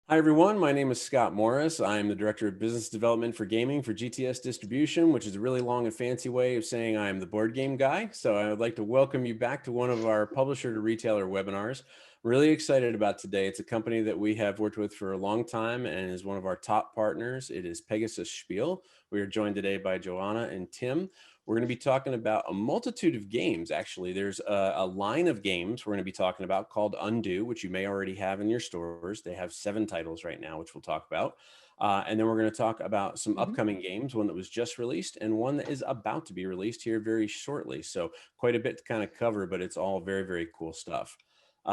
Hi, everyone. My name is Scott Morris. I'm the Director of Business Development for Gaming for GTS Distribution, which is a really long and fancy way of saying I'm the board game guy. So I would like to welcome you back to one of our publisher to retailer webinars. Really excited about today. It's a company that we have worked with for a long time and is one of our top partners. It is Pegasus Spiel. We are joined today by Joanna and Tim. We're going to be talking about a multitude of games. Actually, there's a line of games we're going to be talking about called Undo, which you may already have in your stores. They have 7 titles right now, which we'll talk about. And then we're going to talk about some upcoming games, one that was just released and one that is about to be released here very shortly. So quite a bit to kind of cover, but it's all very, very cool stuff.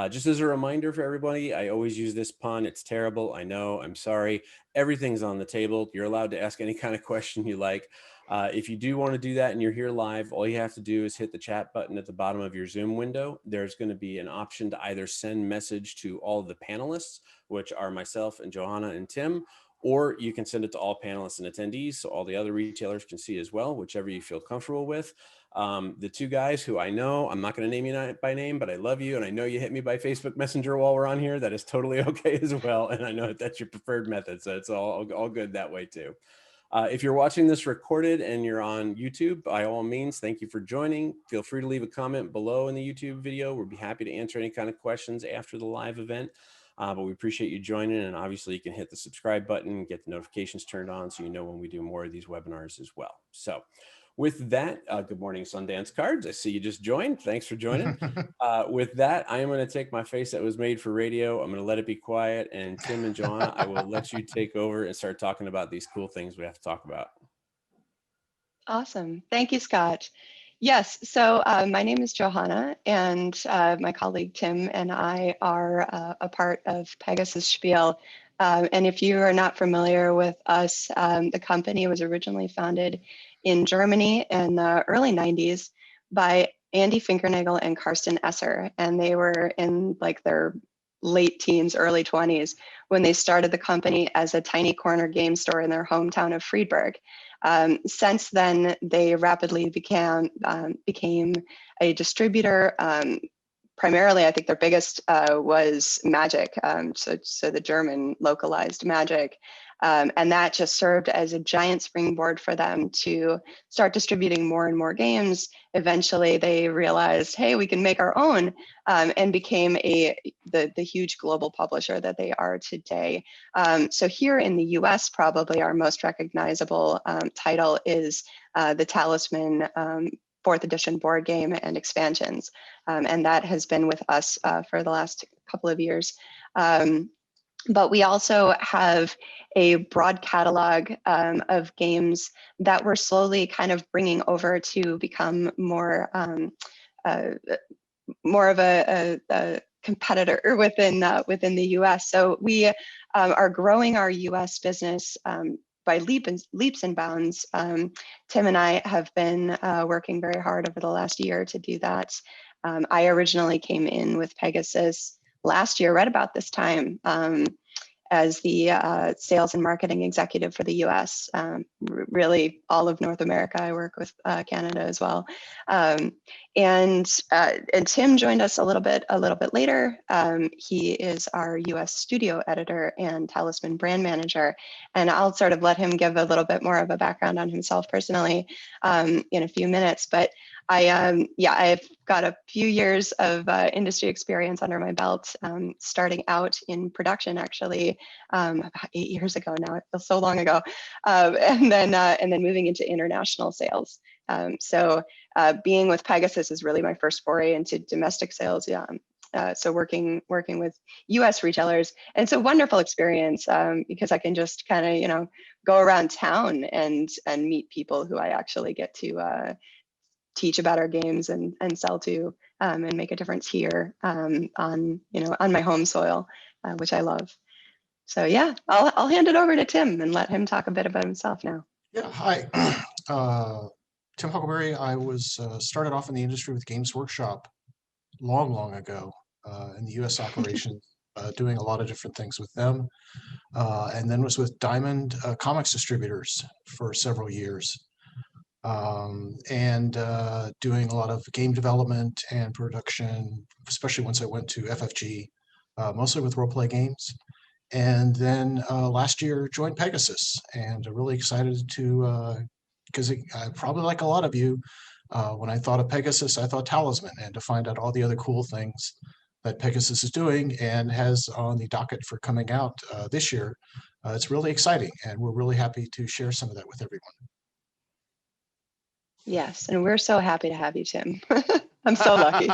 Just as a reminder for everybody, I always use this pun. It's terrible. I know. I'm sorry. Everything's on the table. You're allowed to ask any kind of question you like. If you do want to do that and you're here live, all you have to do is hit the chat button at the bottom of your Zoom window. There's going to be an option to either send message to all of the panelists, which are myself and Johanna and Tim, or you can send it to all panelists and attendees so all the other retailers can see as well, whichever you feel comfortable with. The 2 guys who I know, I'm not going to name you by name, but I love you. And I know you hit me by Facebook Messenger while we're on here. That is totally okay as well. And I know that that's your preferred method. So it's all good that way too. If you're watching this recorded and you're on YouTube, by all means, thank you for joining. Feel free to leave a comment below in the YouTube video. We'll be happy to answer any kind of questions after the live event. But we appreciate you joining. And obviously you can hit the subscribe button, get the notifications turned on so you know when we do more of these webinars as well. So with that, good morning, Sundance Cards. I see you just joined. Thanks for joining. With that, I am going to take my face that was made for radio. I'm going to let it be quiet. And Tim and Joanna, I will let you take over and start talking about these cool things we have to talk about. Awesome. Thank you, Scott. Yes, so my name is Johanna, and my colleague Tim and I are a part of Pegasus Spiel. And if you are not familiar with us, the company was originally founded in Germany in the early 90s by Andy Finkernagel and Karsten Esser. And they were in like their late teens, early 20s when they started the company as a tiny corner game store in their hometown of Friedberg. Since then, they rapidly became a distributor. Primarily, I think their biggest was Magic, so the German localized Magic. And that just served as a giant springboard for them to start distributing more and more games. Eventually, they realized, hey, we can make our own, and became the huge global publisher that they are today. So here in the US, probably our most recognizable title is the Talisman 4th edition board game and expansions. And that has been with us for the last couple of years. But we also have a broad catalog of games that we're slowly kind of bringing over to become more of a competitor within the U.S. So we are growing our U.S. business by leaps and bounds. Tim and I have been working very hard over the last year to do that. I originally came in with Pegasus last year, right about this time, as the sales and marketing executive for the U.S. Really, all of North America. I work with Canada as well, and Tim joined us a little bit later. He is our U.S. studio editor and Talisman brand manager, and I'll sort of let him give a little bit more of a background on himself personally in a few minutes, but. I've got a few years of industry experience under my belt, starting out in production actually about 8 years ago now. It feels so long ago, and then moving into international sales. So being with Pegasus is really my first foray into domestic sales. So working with U.S. retailers, and it's a wonderful experience because I can just kind of go around town and meet people who I actually get to teach about our games and sell to and make a difference here on my home soil, which I love. So yeah, I'll hand it over to Tim and let him talk a bit about himself now. Yeah, hi. Tim Huckleberry. I was started off in the industry with Games Workshop long ago in the U.S. operation, doing a lot of different things with them, and then was with Diamond Comics Distributors for several years. And doing a lot of game development and production, especially once I went to FFG, mostly with role-play games. And then last year joined Pegasus, and really excited to, because probably like a lot of you, when I thought of Pegasus, I thought Talisman, and to find out all the other cool things that Pegasus is doing and has on the docket for coming out this year, it's really exciting, and we're really happy to share some of that with everyone. Yes, and we're so happy to have you, Tim. I'm so lucky.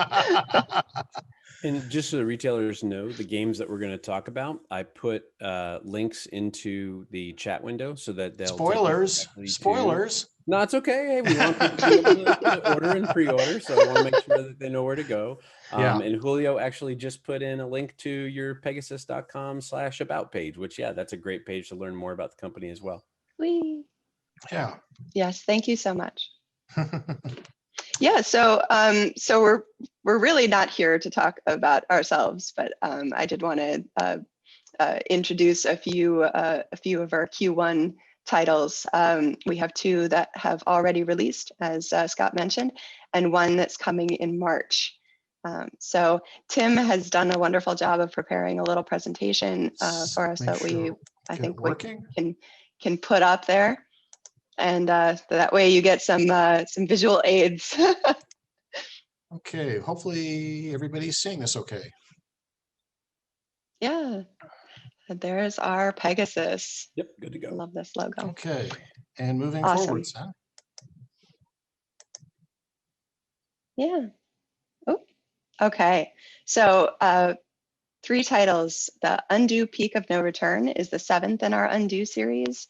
And just so the retailers know, the games that we're going to talk about, I put links into the chat window so that they'll Spoilers. Spoilers. No, it's okay. Hey, we want people to be able to order and pre-order, so I want to make sure that they know where to go. Yeah. And Julio actually just put in a link to your pegasus.com/about page, which, yeah, that's a great page to learn more about the company as well. Whee. Yeah. Yes, thank you so much. Yeah, so we're really not here to talk about ourselves, but I did want to introduce a few of our Q1 titles. We have 2 that have already released, as Scott mentioned, and 1 that's coming in March. So Tim has done a wonderful job of preparing a little presentation for us that I think we can put up there. And that way you get some visual aids. Okay, hopefully everybody's seeing this okay. Yeah, and there's our Pegasus. Yep, good to go. I love this logo. Okay, and moving Awesome. forwards, huh? Yeah. Oh, okay. So 3 titles. The Undo Peak of No Return is the 7th in our Undo series.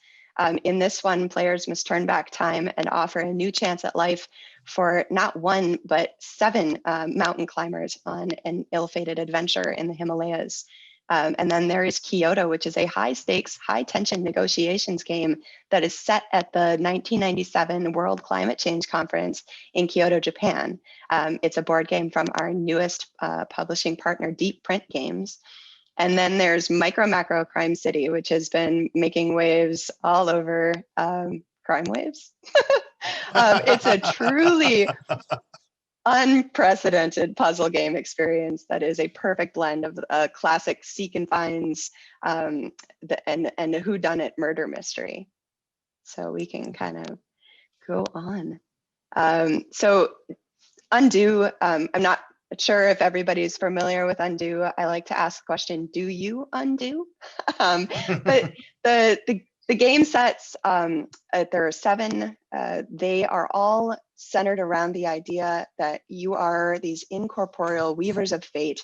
In this one, players must turn back time and offer a new chance at life for not 1, but 7 mountain climbers on an ill-fated adventure in the Himalayas. And then there is Kyoto, which is a high-stakes, high-tension negotiations game that is set at the 1997 World Climate Change Conference in Kyoto, Japan. It's a board game from our newest publishing partner, Deep Print Games. And then there's Micro Macro Crime City, which has been making waves all over crime waves. It's a truly unprecedented puzzle game experience that is a perfect blend of classic seek and finds and a whodunit murder mystery. So we can kind of go on. So Undo, I'm not sure if everybody's familiar with Undo. I like to ask the question, do you undo? But the game sets, there are 7. They are all centered around the idea that you are these incorporeal weavers of fate,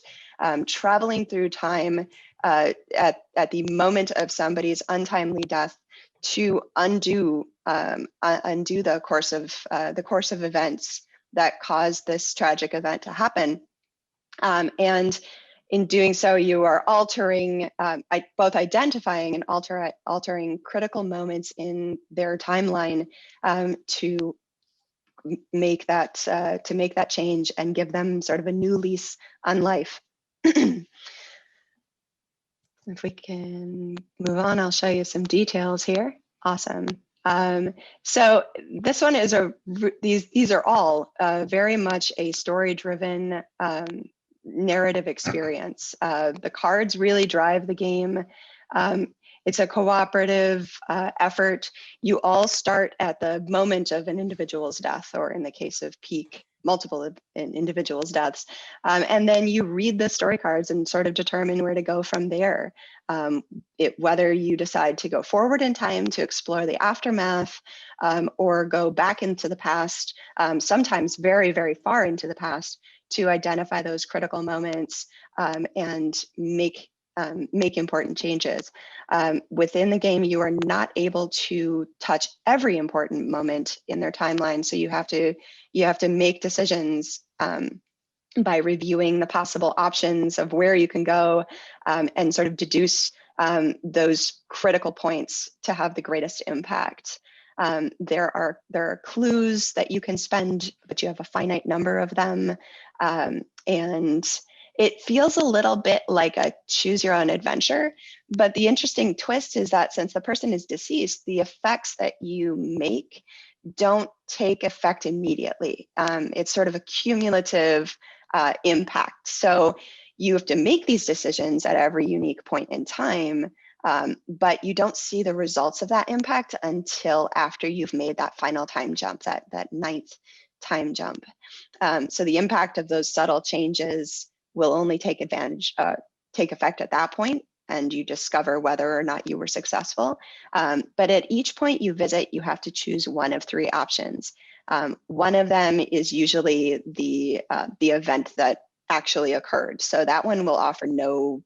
traveling through time at the moment of somebody's untimely death to undo the course of events that caused this tragic event to happen. And in doing so, you are altering, both identifying and altering critical moments in their timeline to make that change and give them sort of a new lease on life. If we can move on, I'll show you some details here. Awesome. So this one is these are all very much a story-driven narrative experience. The cards really drive the game. It's a cooperative effort. You all start at the moment of an individual's death, or in the case of Peak, multiple individuals' deaths. And then you read the story cards and sort of determine where to go from there. Whether you decide to go forward in time to explore the aftermath or go back into the past, sometimes very, very far into the past, to identify those critical moments and make important changes. Within the game, you are not able to touch every important moment in their timeline, so you have to make decisions by reviewing the possible options of where you can go and sort of deduce those critical points to have the greatest impact. There are clues that you can spend, but you have a finite number of them. And it feels a little bit like a choose your own adventure, but the interesting twist is that since the person is deceased, the effects that you make don't take effect immediately. It's sort of a cumulative impact. So you have to make these decisions at every unique point in time, but you don't see the results of that impact until after you've made that final time jump, that ninth time jump. So the impact of those subtle changes will only take effect at that point, and you discover whether or not you were successful. But at each point you visit, you have to choose one of three options. One of them is usually the event that actually occurred. So that one will offer no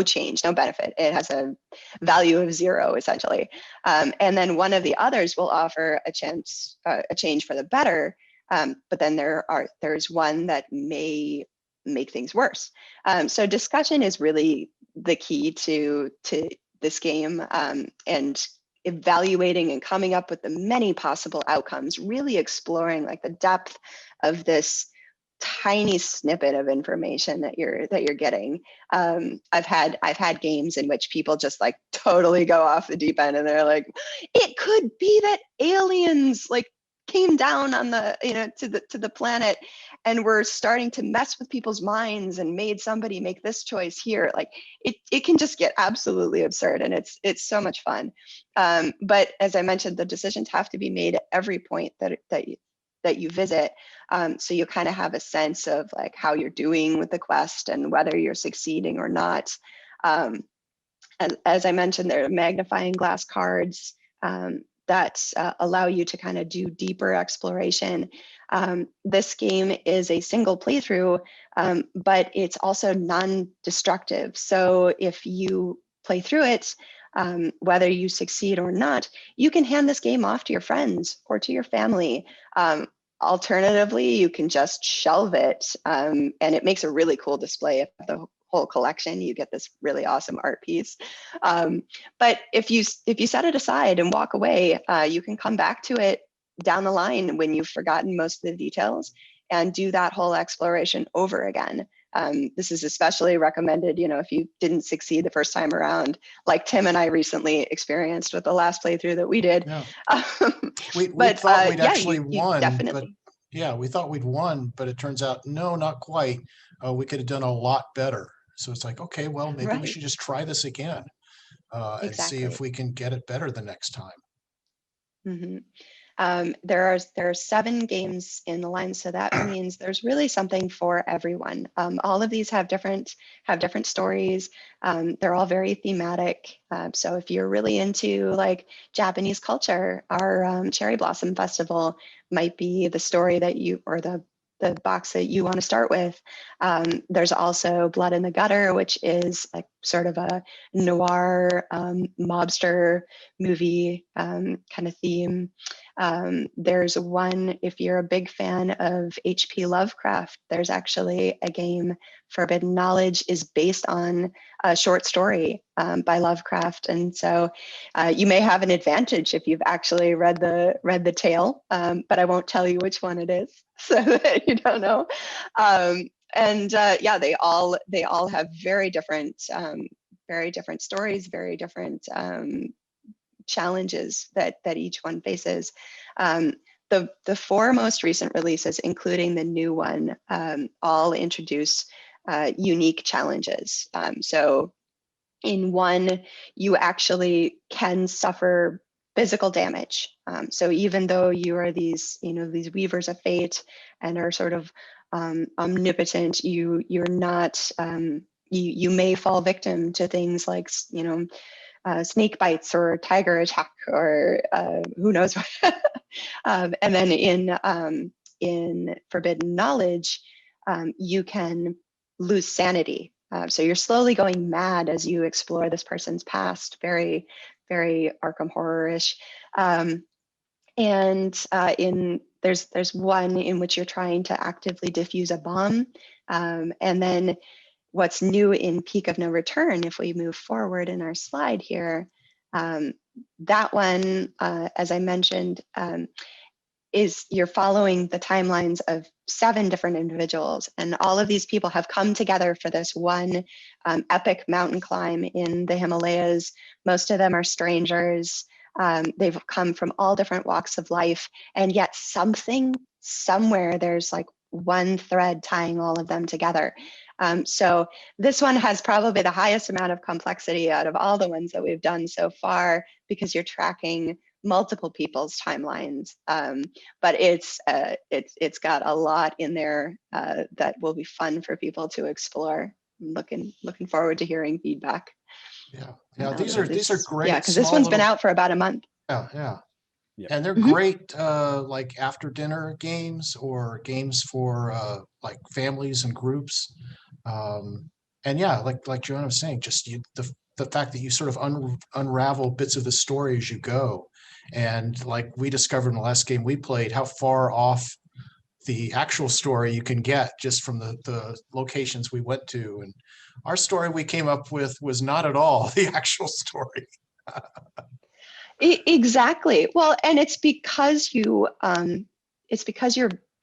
change, no benefit. It has a value of 0 essentially. And then one of the others will offer a change for the better. But then there's one that may make things worse. So discussion is really the key to this game, and evaluating and coming up with the many possible outcomes, really exploring like the depth of this tiny snippet of information that you're getting. I've had games in which people just like totally go off the deep end, and they're like, it could be that aliens like came down on the to the planet and were starting to mess with people's minds and made somebody make this choice here. Like it can just get absolutely absurd, and it's so much fun. But as I mentioned, the decisions have to be made at every point that you visit, so you kind of have a sense of like how you're doing with the quest and whether you're succeeding or not. And as I mentioned, there are magnifying glass cards that allow you to kind of do deeper exploration. This game is a single playthrough, but it's also non-destructive. So if you play through it, whether you succeed or not, you can hand this game off to your friends or to your family. Alternatively, you can just shelve it, and it makes a really cool display of the whole collection. You get this really awesome art piece. But if you set it aside and walk away, you can come back to it down the line when you've forgotten most of the details and do that whole exploration over again. This is especially recommended, if you didn't succeed the first time around, like Tim and I recently experienced with the last playthrough that we did. Yeah. We thought we'd actually won, definitely. But we thought we'd won, but it turns out, no, not quite. We could have done a lot better. So it's like, okay, well, maybe we should just try this again and see if we can get it better the next time. Mm-hmm. There are 7 games in the line, so that means there's really something for everyone. All of these have different stories. They're all very thematic. So if you're really into like Japanese culture, our Cherry Blossom Festival might be the story that the box that you want to start with. There's also Blood in the Gutter, which is like sort of a noir mobster movie kind of theme. There's one, if you're a big fan of H.P. Lovecraft, there's actually a game, Forbidden Knowledge, is based on a short story by Lovecraft. And so you may have an advantage if you've actually read the tale, but I won't tell you which one it is so that you don't know. They all have very different stories, very different challenges that each one faces. The 4 most recent releases, including the new one, all introduce unique challenges. So in one, you actually can suffer physical damage. So even though you are these weavers of fate and are sort of omnipotent, you're not. You may fall victim to things like snake bites or tiger attack or who knows what. And then in Forbidden Knowledge, you can lose sanity. So you're slowly going mad as you explore this person's past, very, very Arkham Horror-ish. There's one in which you're trying to actively defuse a bomb. And then what's new in Peak of No Return, if we move forward in our slide here, that one, as I mentioned, is you're following the timelines of 7 different individuals, and all of these people have come together for this one epic mountain climb in the Himalayas. Most of them are strangers. They've come from all different walks of life, and yet somewhere there's like one thread tying all of them together. So this one has probably the highest amount of complexity out of all the ones that we've done so far, because you're tracking multiple people's timelines. But it's got a lot in there that will be fun for people to explore. I'm looking forward to hearing feedback. Yeah, these are great. Yeah, because this one's been out for about a month. Yeah. And they're Mhm. great, like after dinner games or games for like families and groups. And yeah, like Joanna was saying, just the fact that you sort of unravel bits of the story as you go. And like we discovered in the last game we played, how far off the actual story you can get just from the locations we went to. And our story we came up with was not at all the actual story. Exactly. Well, and it's because you're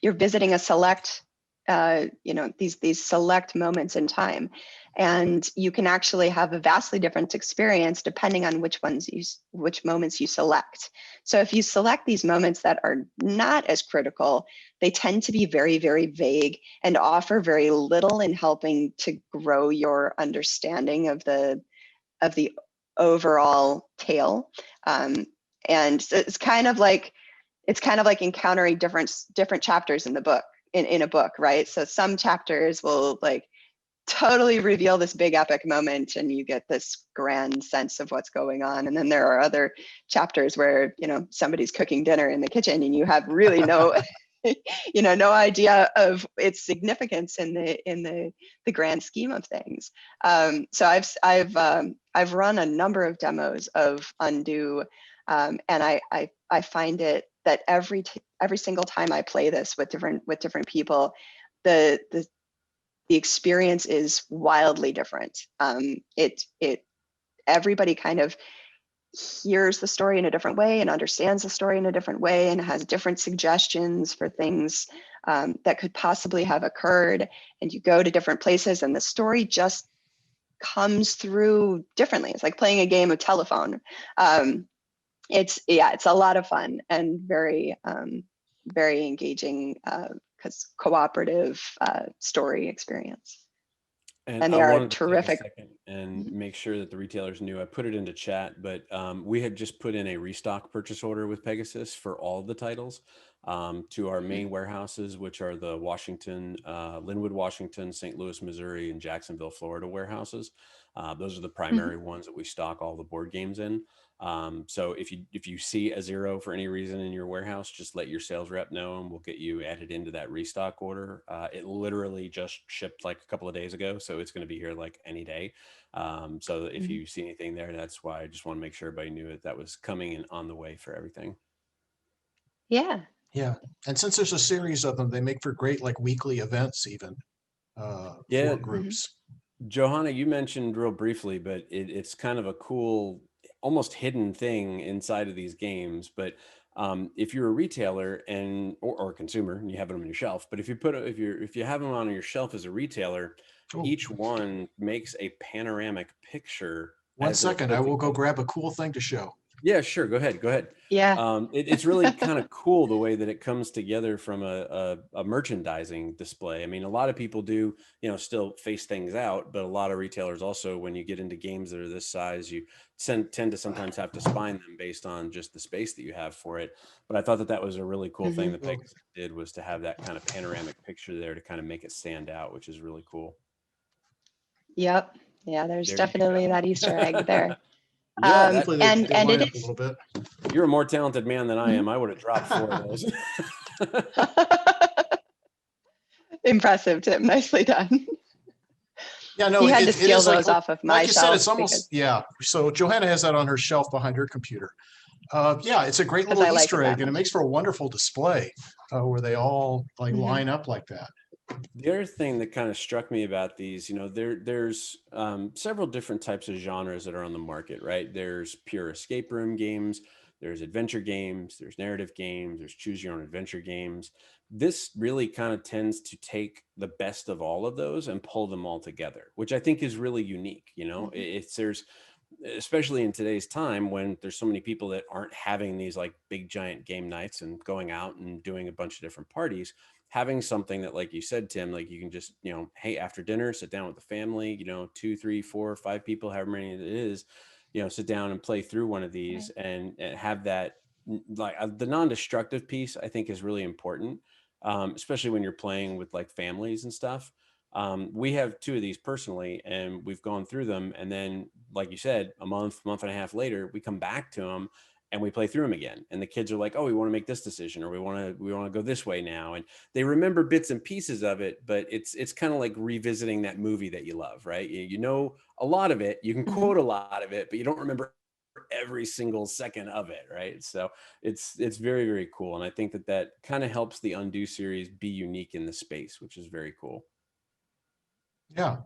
visiting a select, these select moments in time, and you can actually have a vastly different experience depending on which moments you select. So if you select these moments that are not as critical, they tend to be very, very vague and offer very little in helping to grow your understanding of the overall tale. And so it's kind of like encountering different chapters in the book, in a book, right? So some chapters will like totally reveal this big epic moment and you get this grand sense of what's going on. And then there are other chapters where, somebody's cooking dinner in the kitchen and you have really no no idea of its significance in the grand scheme of things. So I've run a number of demos of Undo, and I find it that every single time I play this with different people, the experience is wildly different. Everybody kind of hears the story in a different way and understands the story in a different way and has different suggestions for things that could possibly have occurred. And you go to different places and the story just comes through differently. It's like playing a game of telephone. It's a lot of fun and very, very engaging, because cooperative story experience. And I they are wanted to take a terrific. second and make sure that the retailers knew. I put it into chat, but we had just put in a restock purchase order with Pegasus for all of the titles to our main warehouses, which are the Washington, Linwood, Washington, St. Louis, Missouri, and Jacksonville, Florida warehouses. Those are the primary ones that we stock all the board games in. So if you see a 0 for any reason in your warehouse, just let your sales rep know and we'll get you added into that restock order. It literally just shipped like a couple of days ago, so it's going to be here like any day. So if you see anything there, that's why I just want to make sure everybody knew that was coming and on the way for everything. Yeah. And since there's a series of them, they make for great like weekly events even for groups. Johanna, you mentioned real briefly, but it's kind of a cool, almost hidden thing inside of these games. But if you're a retailer or a consumer and you have them on your shelf, but if you have them on your shelf as a retailer, each one makes a panoramic picture. 1 second, I will go grab a cool thing to show. Yeah, sure. Go ahead. Yeah. It's really kind of cool the way that it comes together from a merchandising display. I mean, a lot of people do, still face things out, but a lot of retailers also, when you get into games that are this size, you tend to sometimes have to spine them based on just the space that you have for it. But I thought that was a really cool thing that Pegasus did, was to have that kind of panoramic picture there to kind of make it stand out, which is really cool. Yep. Yeah, there's definitely that Easter egg there. Yeah, and it is a little bit. You're a more talented man than I am. I would have dropped 4 of those. Impressive, Tim. Nicely done. Yeah, no, he had to steal those like, off of my like you shelf. Said, it's almost So Johanna has that on her shelf behind her computer. It's a great little Easter egg, and it makes for a wonderful display where they all like line up like that. The other thing that kind of struck me about these, there's several different types of genres that are on the market, right? There's pure escape room games, there's adventure games, there's narrative games, there's choose your own adventure games. This really kind of tends to take the best of all of those and pull them all together, which I think is really unique. especially in today's time when there's so many people that aren't having these like big giant game nights and going out and doing a bunch of different parties, having something that, like you said, Tim, like you can just, hey, after dinner, sit down with the family, 2, 3, 4, 5 people, however many it is, sit down and play through one of these and have that, like the non-destructive piece, I think is really important, especially when you're playing with like families and stuff. We have 2 of these personally, and we've gone through them. And then, like you said, a month and a half later, we come back to them and we play through them again. And the kids are like, oh, we want to make this decision, or we want to go this way now. And they remember bits and pieces of it, but it's kind of like revisiting that movie that you love, right? You know a lot of it, you can quote a lot of it, but you don't remember every single second of it, right? So it's very, very cool. And I think that kind of helps the Undo series be unique in the space, which is very cool. Yeah.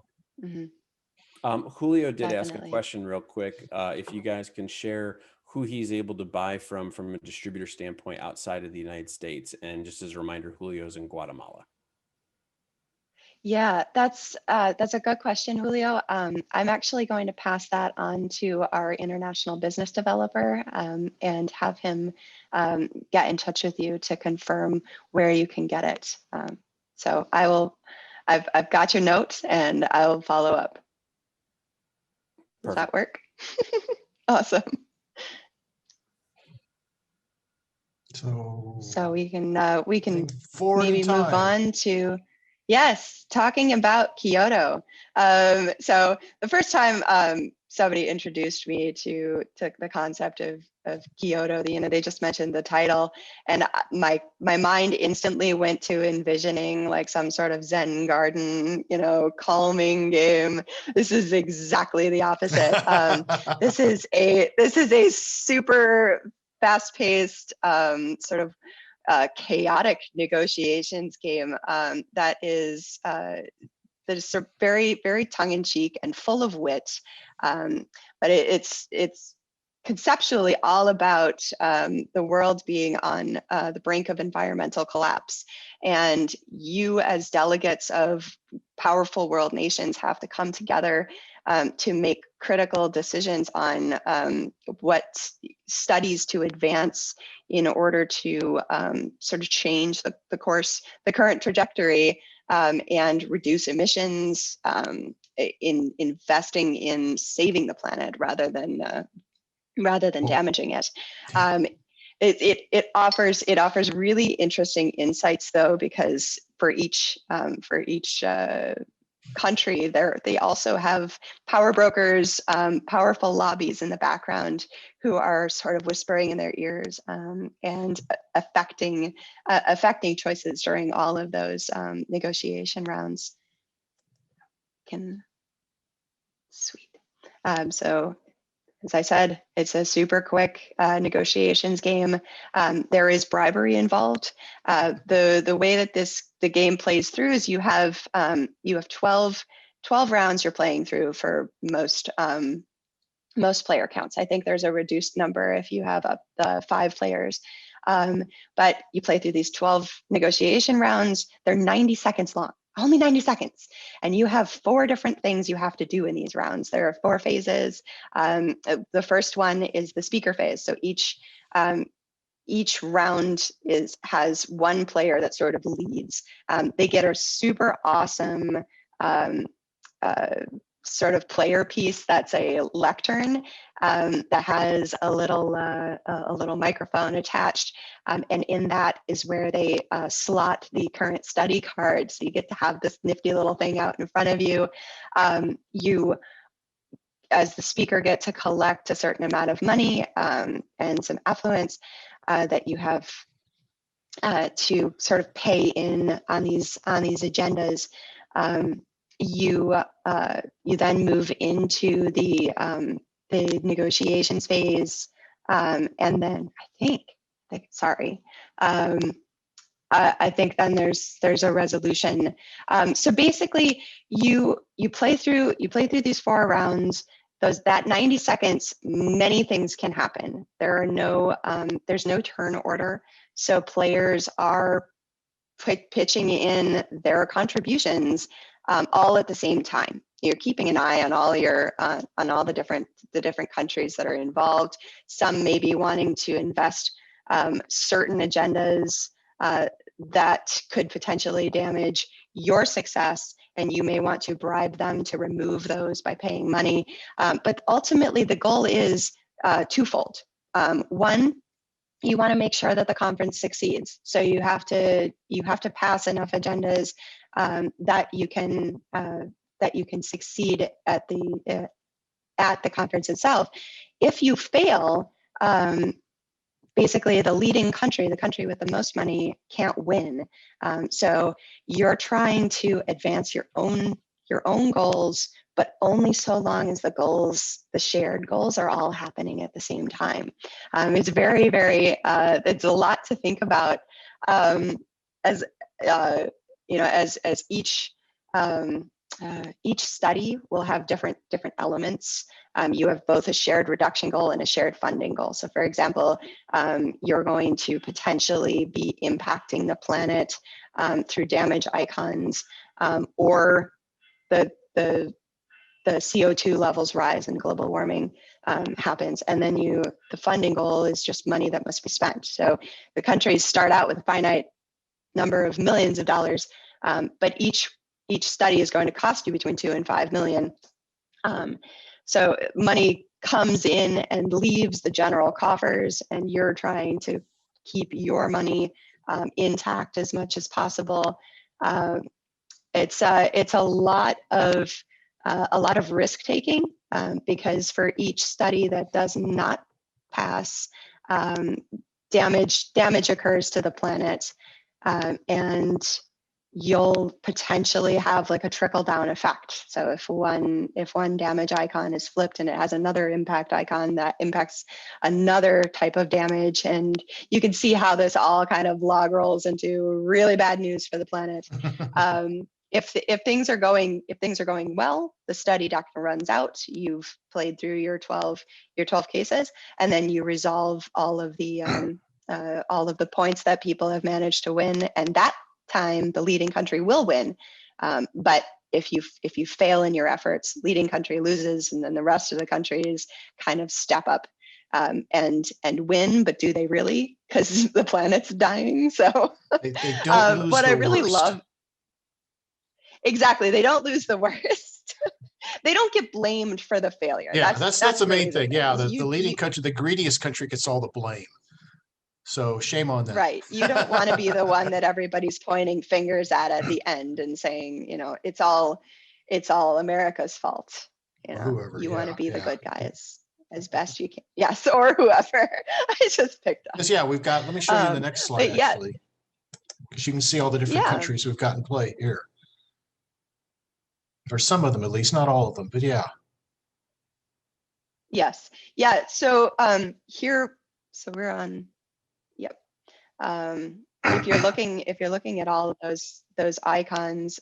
Julio did ask a Definitely. question real quick. If you guys can share who he's able to buy from a distributor standpoint outside of the United States. And just as a reminder, Julio's in Guatemala. Yeah, that's a good question, Julio. I'm actually going to pass that on to our international business developer and have him get in touch with you to confirm where you can get it. So I've got your note and I'll follow up. Does that work? Awesome. So we can maybe move on to, yes, talking about Kyoto. So the first time somebody introduced me to the concept of Kyoto, they just mentioned the title, and my mind instantly went to envisioning like some sort of Zen garden, calming game. This is exactly the opposite. This is a super fast-paced, sort of chaotic negotiations game that is very, very tongue-in-cheek and full of wit. But it's conceptually all about the world being on the brink of environmental collapse. And you, as delegates of powerful world nations, have to come together to make critical decisions on what studies to advance in order to sort of change the course, the current trajectory, and reduce emissions, in investing in saving the planet rather than damaging it. It offers really interesting insights, though, because for each country, they also have power brokers, powerful lobbies in the background who are sort of whispering in their ears and affecting choices during all of those negotiation rounds. Sweet. So, as I said, it's a super quick negotiations game. There is bribery involved. The way that the game plays through is you have 12 rounds you're playing through for most player counts. I think there's a reduced number if you have up the 5 players. But you play through these 12 negotiation rounds. They're 90 seconds long. Only 90 seconds. And you have 4 different things you have to do in these rounds. There are 4 phases. The first one is the speaker phase. So each round has one player that sort of leads. They get a super awesome sort of player piece that's a lectern that has a little microphone attached, and in that is where they slot the current study card. So you get to have this nifty little thing out in front of you. You, as the speaker, get to collect a certain amount of money and some affluence that you have to sort of pay in on these agendas. You then move into the negotiations phase, and then I think then there's a resolution. So basically, you play through these 4 rounds. That 90 seconds, many things can happen. There's no turn order, so players are pitching in their contributions all at the same time. you're keeping an eye on all your on all the different countries that are involved. Some may be wanting to invest certain agendas that could potentially damage your success, and you may want to bribe them to remove those by paying money. But ultimately, the goal is twofold. One, you want to make sure that the conference succeeds. So you have to pass enough agendas that you can succeed at the conference itself. If you fail, basically the leading country, the country with the most money, can't win. So you're trying to advance your own goals, but only so long as the shared goals are all happening at the same time. It's very, very, it's a lot to think about as each study will have different elements. You have both a shared reduction goal and a shared funding goal. So for example, you're going to potentially be impacting the planet through damage icons, or the CO2 levels rise and global warming happens. And then the funding goal is just money that must be spent. So the countries start out with a finite number of millions of dollars, but each study is going to cost you between 2 and 5 million. So money comes in and leaves the general coffers, and you're trying to keep your money intact as much as possible. It's a lot of risk taking, because for each study that does not pass, damage occurs to the planet, and you'll potentially have like a trickle down effect. So if one damage icon is flipped and it has another impact icon that impacts another type of damage, and you can see how this all kind of log rolls into really bad news for the planet. If things are going well, the study doctrine runs out. You've played through your 12 cases, and then you resolve all of the points that people have managed to win, and that time the leading country will win. But if you fail in your efforts, leading country loses, and then the rest of the countries kind of step up and win. But do they really? Because the planet's dying. So they don't lose what the I really worst. love. Exactly, they don't lose the worst. They don't get blamed for the failure. Yeah, that's the really main thing. Yeah, the leading country, country, the greediest country, gets all the blame. So shame on them. Right. You don't want to be the one that everybody's pointing fingers at the end and saying, it's all America's fault. Whoever, you want to be the yeah. good guy as best you can. Yes, or whoever. I just picked up. Yeah, we've got. Let me show you in the next slide, actually, because you can see all the different countries we've got in play here, or some of them at least, not all of them, but yeah. Yes. Yeah. So here, so we're on. Yep. If you're looking at all of those icons,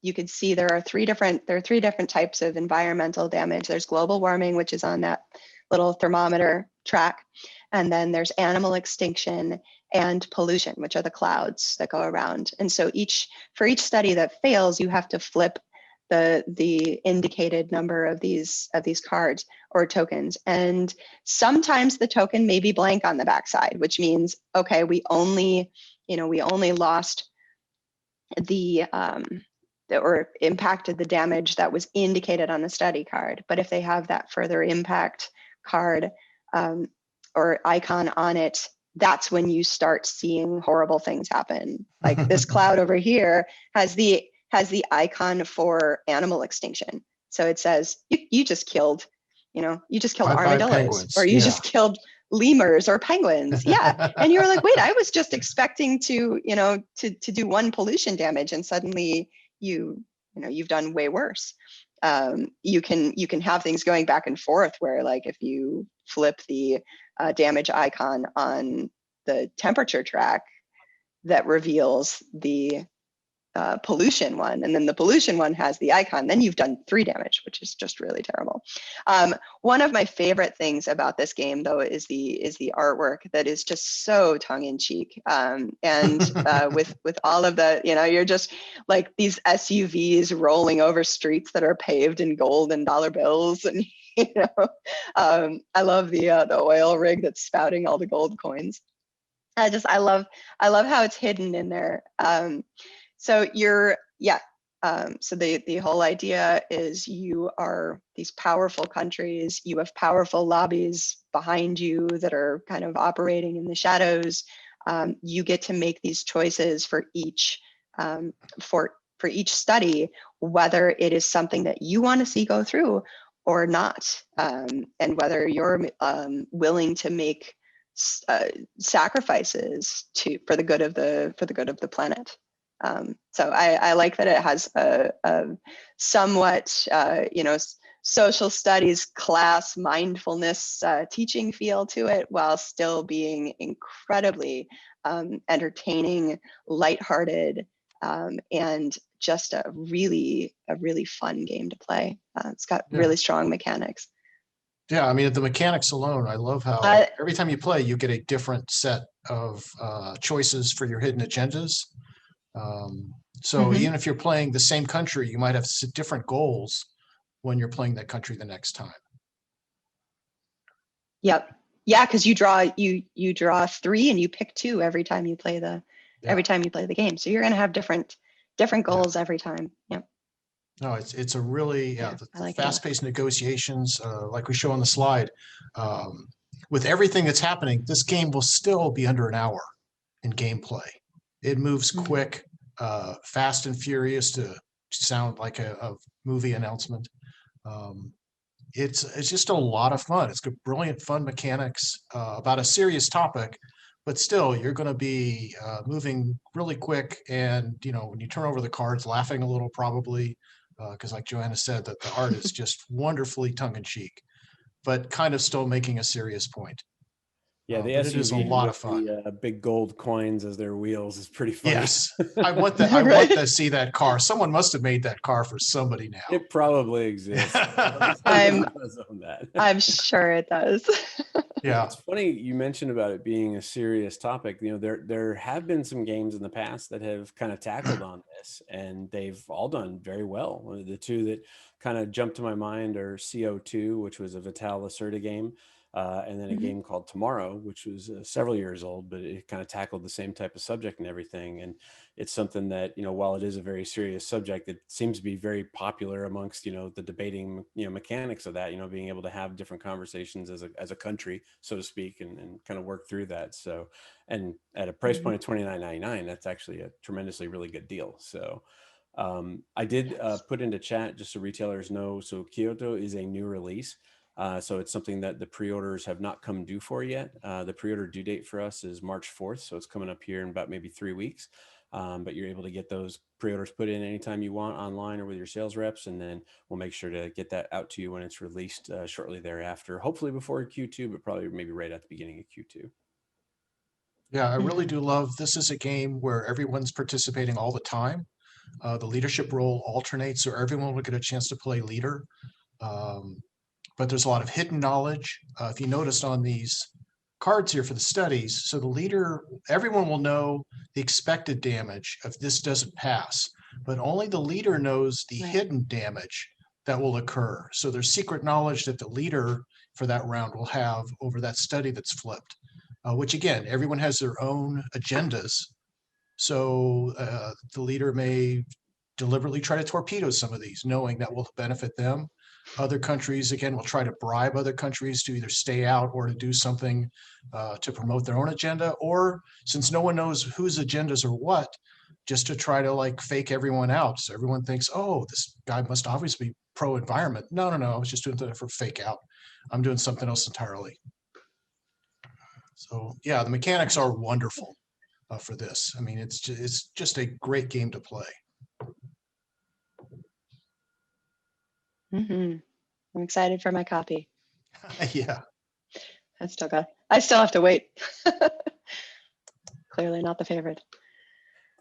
you can see there are three different types of environmental damage. There's global warming, which is on that little thermometer track, and then there's animal extinction and pollution, which are the clouds that go around. And so for each study that fails, you have to flip the indicated number of these cards or tokens, and sometimes the token may be blank on the backside, which means, okay, we only lost or impacted the damage that was indicated on the study card. But if they have that further impact card or icon on it, that's when you start seeing horrible things happen. Like this cloud over here has the icon for animal extinction. So it says you just killed armadillos, or you just killed lemurs or penguins. Yeah. And you're like, wait, I was just expecting to do one pollution damage, and suddenly you've done way worse. You can have things going back and forth where, like, if you flip the damage icon on the temperature track, that reveals the pollution one, and then the pollution one has the icon, then you've done 3 damage, which is just really terrible. One of my favorite things about this game, though, is the artwork that is just so tongue-in-cheek, and with all of the, you're just like these SUVs rolling over streets that are paved in gold and dollar bills, and I love the oil rig that's spouting all the gold coins. I love how it's hidden in there. So so the whole idea is you are these powerful countries, you have powerful lobbies behind you that are kind of operating in the shadows. You get to make these choices for each study, whether it is something that you want to see go through or not, and whether you're willing to make sacrifices for the good of the planet. So I like that it has a somewhat social studies class mindfulness teaching feel to it, while still being incredibly entertaining, lighthearted, and just a really fun game to play. It's got really strong mechanics. Yeah, I mean, the mechanics alone, I love how every time you play, you get a different set of choices for your hidden agendas. So even if you're playing the same country, you might have different goals when you're playing that country the next time. Yep. Yeah, because you draw 3 and you pick 2 every time you play the game. So you're going to have different goals every time. Yep. No, it's a really like fast-paced negotiations, like we show on the slide. With everything that's happening, this game will still be under an hour in gameplay. It moves quick, fast and furious to sound like a movie announcement. It's just a lot of fun. It's got brilliant fun mechanics about a serious topic, but still you're going to be moving really quick. And when you turn over the cards, laughing a little probably, because like Joanna said, that the art is just wonderfully tongue-in-cheek, but kind of still making a serious point. Yeah, the but SUV it is a lot of fun. The big gold coins as their wheels is pretty funny. Yes, I want that. I want to see that car. Someone must have made that car for somebody now. It probably exists. I'm sure it does. Yeah, it's funny you mentioned about it being a serious topic. There have been some games in the past that have kind of tackled on this, and they've all done very well. One of the 2 that kind of jumped to my mind are CO2, which was a Vital Lacerda game. And then a game called Tomorrow, which was several years old, but it kind of tackled the same type of subject and everything. And it's something that, while it is a very serious subject, it seems to be very popular amongst, the debating, mechanics of that, being able to have different conversations as a country, so to speak, and kind of work through that. So, and at a price point of $29.99, that's actually a tremendously really good deal. So I did put into chat just so retailers know. So Kyoto is a new release. So it's something that the pre-orders have not come due for yet. The pre-order due date for us is March 4th. So it's coming up here in about maybe 3 weeks. But you're able to get those pre-orders put in anytime you want online or with your sales reps. And then we'll make sure to get that out to you when it's released shortly thereafter, hopefully before Q2, but probably maybe right at the beginning of Q2. Yeah, I really do love, this is a game where everyone's participating all the time. The leadership role alternates, so everyone will get a chance to play leader. But there's a lot of hidden knowledge. If you noticed on these cards here for the studies, so the leader, everyone will know the expected damage if this doesn't pass, but only the leader knows the hidden damage that will occur. So there's secret knowledge that the leader for that round will have over that study that's flipped, which again, everyone has their own agendas. So the leader may deliberately try to torpedo some of these, knowing that will benefit them. Other countries, again, will try to bribe other countries to either stay out or to do something to promote their own agenda, or since no one knows whose agendas are what, just to try to like fake everyone out. So everyone thinks, oh, this guy must obviously be pro-environment. No, I was just doing that for fake out. I'm doing something else entirely. So yeah, the mechanics are wonderful for this. I mean, it's just a great game to play. I'm excited for my copy. Yeah. I still have to wait. Clearly not the favorite.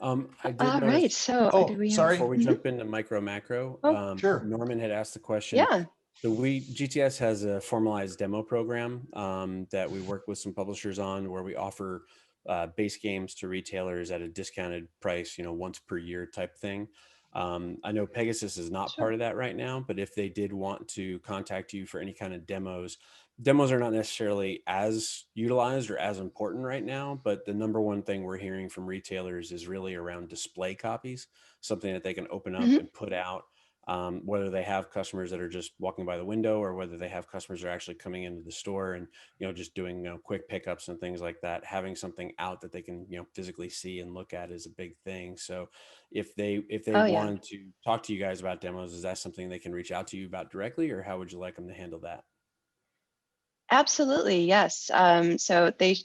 I did All right. notice So Oh, do we have? sorry. before we Mhm. jump into micro macro, Oh, Sure. Norman had asked the question. yeah. So GTS has a formalized demo program that we work with some publishers on, where we offer base games to retailers at a discounted price, once per year type thing. I know Pegasus is not Sure. part of that right now, but if they did want to contact you for any kind of demos are not necessarily as utilized or as important right now, but the number one thing we're hearing from retailers is really around display copies, something that they can open up Mhm. and put out, whether they have customers that are just walking by the window or whether they have customers that are actually coming into the store and, just doing, quick pickups and things like that. Having something out that they can, physically see and look at is a big thing. So if they Oh, yeah. want to talk to you guys about demos, is that something they can reach out to you about directly, or how would you like them to handle that? Absolutely. Yes. So you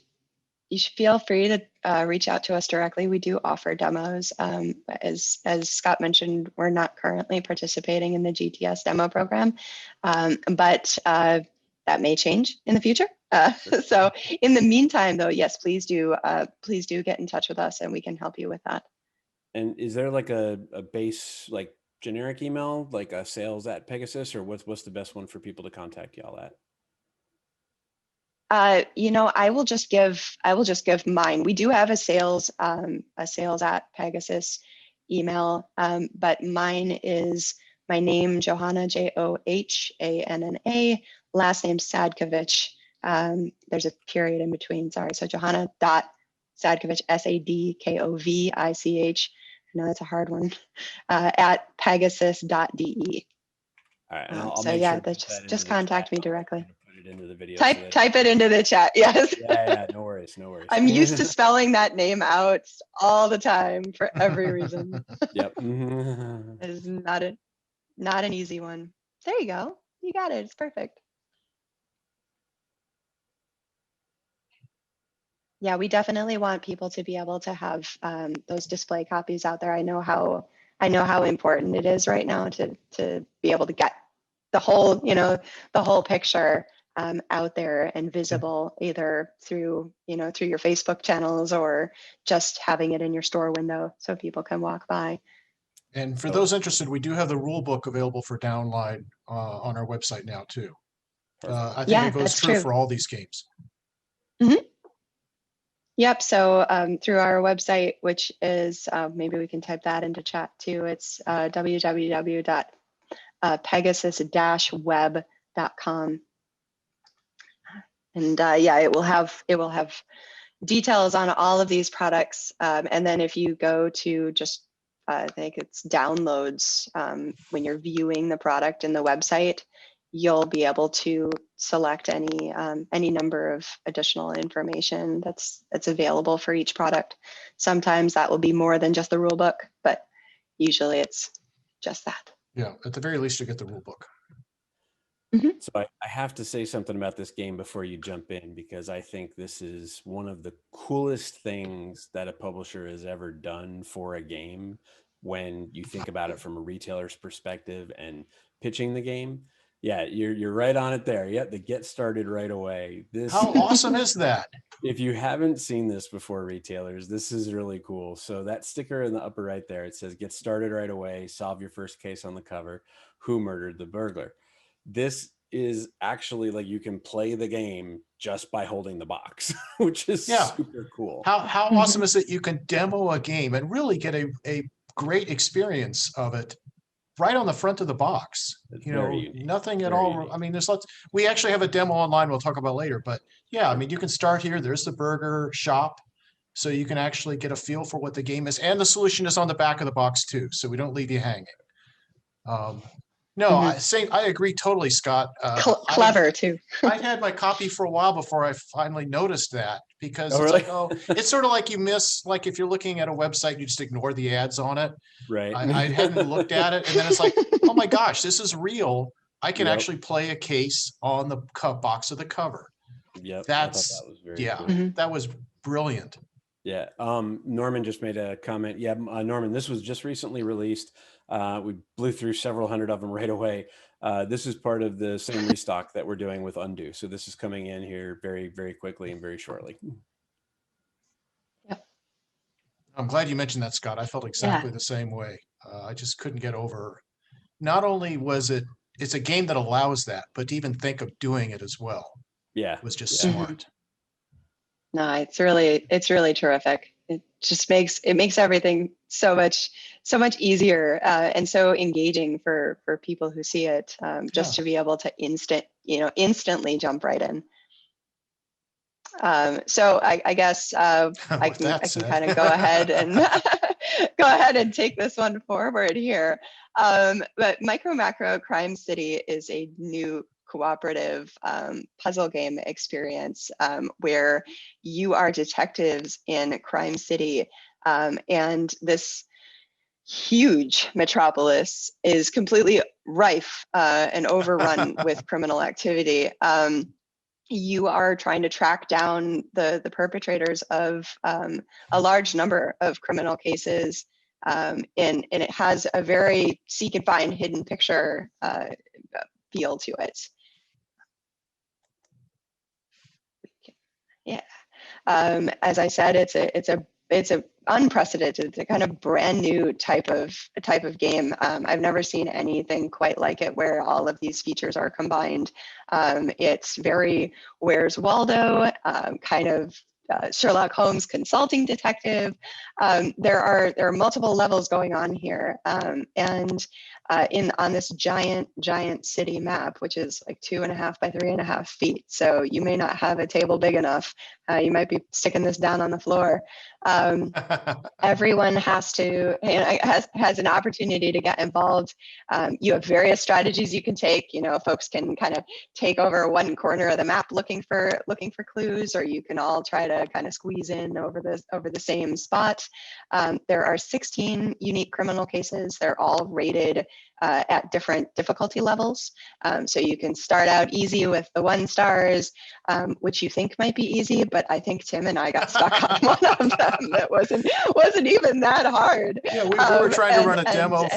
should feel free to reach out to us directly. We do offer demos. As Scott mentioned, we're not currently participating in the GTS demo program, but that may change in the future. Sure. So in the meantime, though, yes, please do get in touch with us, and we can help you with that. And is there like a base, like generic email, like a sales at Pegasus, or what's the best one for people to contact y'all at? I will just give mine. We do have a sales at Pegasus email, but mine is my name, Johanna, Johanna, last name Sadkovich. There's a period in between, sorry. So Johanna.Sadkovich, Sadkovich. I know that's a hard one, at pegasus.de. All right, and I'll So make yeah, sure to put that into just the chat. contact me I'll directly. put it into the video so Type it into the chat. Yes. yeah, no worries, no worries. I'm used to spelling that name out all the time for every reason. Yep. It is not an easy one. There you go. You got it. It's perfect. Yeah, we definitely want people to be able to have those display copies out there. I know how important it is right now to be able to get the whole picture out there and visible, either through through your Facebook channels or just having it in your store window so people can walk by. And for those interested, we do have the rule book available for download on our website now too. I think Yeah, it goes that's true true. for all these games. Mhm. Yep. So through our website, which is maybe we can type that into chat too. It's www.pegasus-web.com, and yeah, it will have details on all of these products. And then if you go to just I think it's downloads, when you're viewing the product in the website, you'll be able to select any number of additional information that's available for each product. Sometimes that will be more than just the rule book, but usually it's just that. Yeah, at the very least, you get the rule book. Mm-hmm. So I have to say something about this game before you jump in, because I think this is one of the coolest things that a publisher has ever done for a game when you think about it from a retailer's perspective and pitching the game. Yeah, you're right on it there. Yep, the get started right away. How awesome is that? If you haven't seen this before, retailers, this is really cool. So that sticker in the upper right there, it says get started right away, solve your first case on the cover, who murdered the burglar. This is actually like you can play the game just by holding the box, which is super cool. How awesome is it? You can demo a game and really get a great experience of it right on the front of the box. It's You very know, unique. nothing at Very all. unique. I mean, there's lots. We actually have a demo online we'll talk about later, but yeah, I mean, you can start here. There's the burger shop. So you can actually get a feel for what the game is. And the solution is on the back of the box too. So we don't leave you hanging. No, I agree totally, Scott. Clever too. I'd had my copy for a while before I finally noticed that, because it's really? like, it's sort of like you miss, like if you're looking at a website, you just ignore the ads on it. Right. I hadn't looked at it, and then it's like, oh my gosh, this is real. I can actually play a case on the box of the cover. Yep. That's, I thought that was very cool. that was brilliant. Yeah. Norman just made a comment. Yeah, Norman, this was just recently released. We blew through several hundred of them right away. This is part of the same restock that we're doing with Undo. So this is coming in here very, very quickly and very shortly. Yep. I'm glad you mentioned that, Scott. I felt exactly the same way. I just couldn't get over. Not only it's a game that allows that, but to even think of doing it as well Yeah. was just Yeah. smart. No, it's really terrific. It just makes everything so much easier and so engaging for people who see it. Just to be able to instantly jump right in. So I guess I can kind of go ahead and go ahead and take this one forward here. But Micro Macro Crime City is a new cooperative puzzle game experience where you are detectives in Crime City, and this huge metropolis is completely rife and overrun with criminal activity. You are trying to track down the perpetrators of a large number of criminal cases, and it has a very seek and find hidden picture feel to it. Yeah, as I said, it's a unprecedented, it's a kind of brand new type of game. I've never seen anything quite like it where all of these features are combined. It's very Where's Waldo, kind of Sherlock Holmes consulting detective. There are multiple levels going on here, and on this giant city map, which is like 2.5 by 3.5 feet. So you may not have a table big enough. You might be sticking this down on the floor. Everyone has an opportunity to get involved. You have various strategies you can take. Folks can kind of take over one corner of the map looking for clues, or you can all try to kind of squeeze in over the same spot. There are 16 unique criminal cases. They're all rated at different difficulty levels. So you can start out easy with the 1 stars, which you think might be easy, but I think Tim and I got stuck on one of them that wasn't even that hard. Yeah, we were trying to run a demo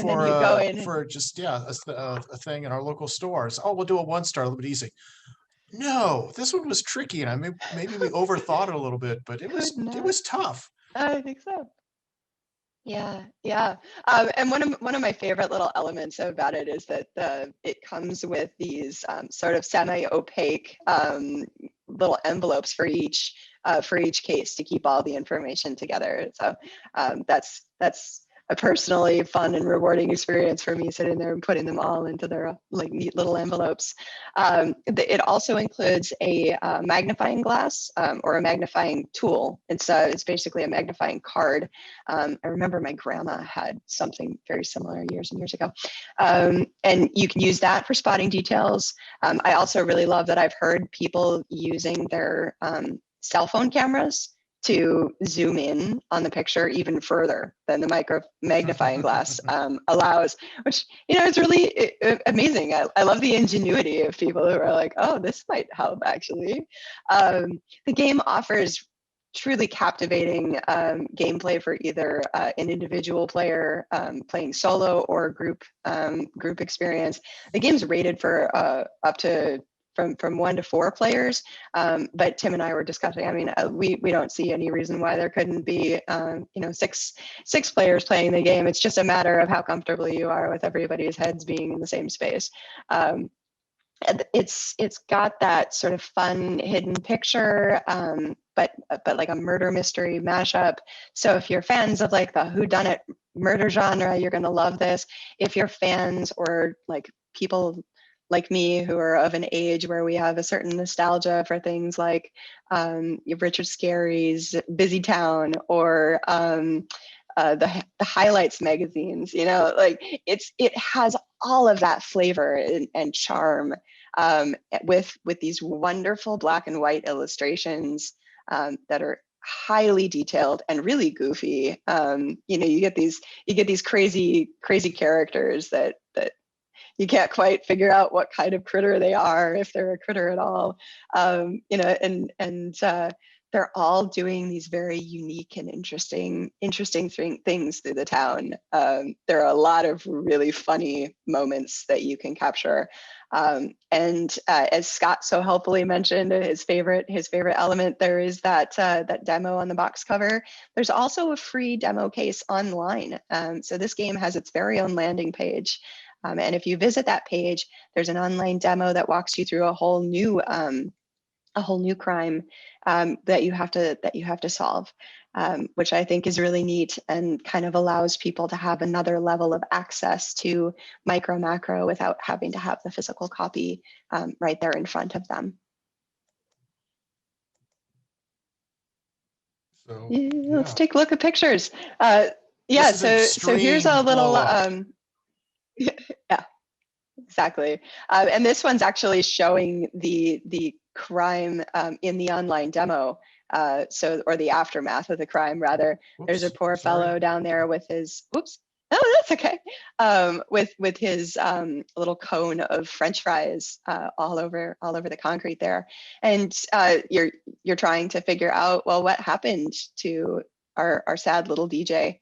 for just a thing in our local stores. Oh, we'll do a 1 star, a little bit easy. No, this one was tricky, and maybe we overthought it a little bit, but it was tough. I think so. Yeah. And one of my favorite little elements about it is that it comes with these sort of semi-opaque little envelopes for each case to keep all the information together. So that's a personally fun and rewarding experience for me, sitting there and putting them all into their like neat little envelopes. It also includes a magnifying glass or a magnifying tool. It's basically a magnifying card. I remember my grandma had something very similar years and years ago. And you can use that for spotting details. I also really love that I've heard people using their cell phone cameras to zoom in on the picture even further than the micro magnifying glass allows, which is really amazing. I love the ingenuity of people who are like, oh, this might help actually. The game offers truly captivating gameplay for either an individual player playing solo or group experience. The game's rated for up to from 1 to 4 players, but Tim and I were discussing. I mean, we don't see any reason why there couldn't be 6 players playing the game. It's just a matter of how comfortable you are with everybody's heads being in the same space. It's got that sort of fun hidden picture, but like a murder mystery mashup. So if you're fans of like the whodunit murder genre, you're gonna love this. If you're fans or like people like me who are of an age where we have a certain nostalgia for things like Richard Scarry's Busy Town or the highlights magazines, like it has all of that flavor and charm with these wonderful black and white illustrations that are highly detailed and really goofy. You get these crazy characters that you can't quite figure out what kind of critter they are, if they're a critter at all. they're all doing these very unique and interesting things through the town. There are a lot of really funny moments that you can capture. And as Scott so helpfully mentioned, his favorite element, there is that demo on the box cover. There's also a free demo case online. So this game has its very own landing page. And if you visit that page, there's an online demo that walks you through a whole new crime that you have to solve, which I think is really neat and kind of allows people to have another level of access to micro macro without having to have the physical copy right there in front of them. So Let's take a look at pictures. Yeah, so here's a little yeah, exactly. And this one's actually showing the crime in the online demo. Or the aftermath of the crime, rather. Whoops, there's a poor sorry. fellow down there with his, oops, oh, that's okay. With his little cone of French fries all over the concrete there. And you're trying to figure out, well, what happened to our sad little DJ?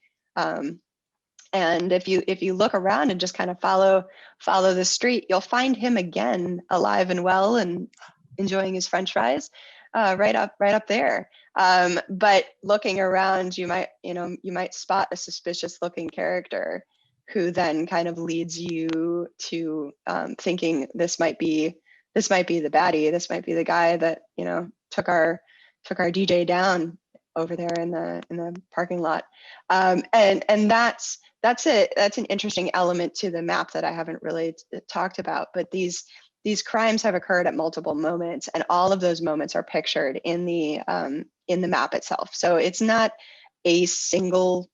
And if you look around and just kind of follow the street, you'll find him again, alive and well and enjoying his French fries, right up there. But looking around, you might spot a suspicious looking character who then kind of leads you to thinking this might be the baddie. This might be the guy that took our DJ down over there in the parking lot. And that's an interesting element to the map that I haven't really talked about. But these crimes have occurred at multiple moments, and all of those moments are pictured in the map itself. So it's not a single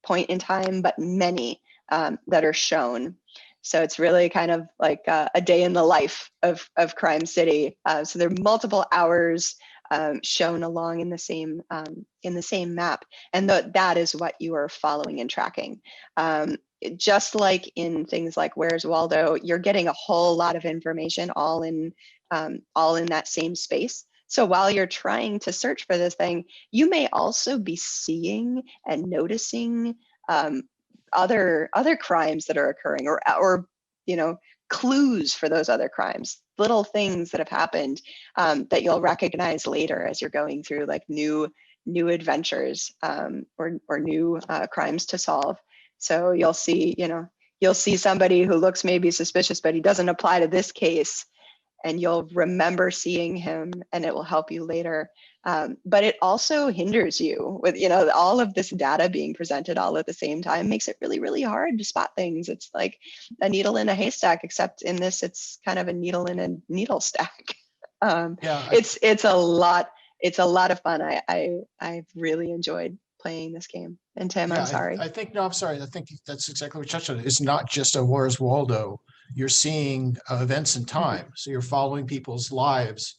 point in time, but many that are shown. So it's really kind of like a day in the life of Crime City. So there are multiple hours shown along in the same map, and that is what you are following and tracking. Just like in things like Where's Waldo, you're getting a whole lot of information all in that same space. So while you're trying to search for this thing, you may also be seeing and noticing other crimes that are occurring, or clues for those other crimes, little things that have happened that you'll recognize later as you're going through like new adventures or new crimes to solve. So you'll see somebody who looks maybe suspicious, but he doesn't apply to this case, and you'll remember seeing him, and it will help you later. But it also hinders you with, all of this data being presented all at the same time makes it really, really hard to spot things. It's like a needle in a haystack, except in this, it's kind of a needle in a needle stack. It's a lot of fun. I've really enjoyed playing this game. And Tim, I'm sorry. I think that's exactly what you touched on. It's not just a Where's Waldo. You're seeing events in time. So you're following people's lives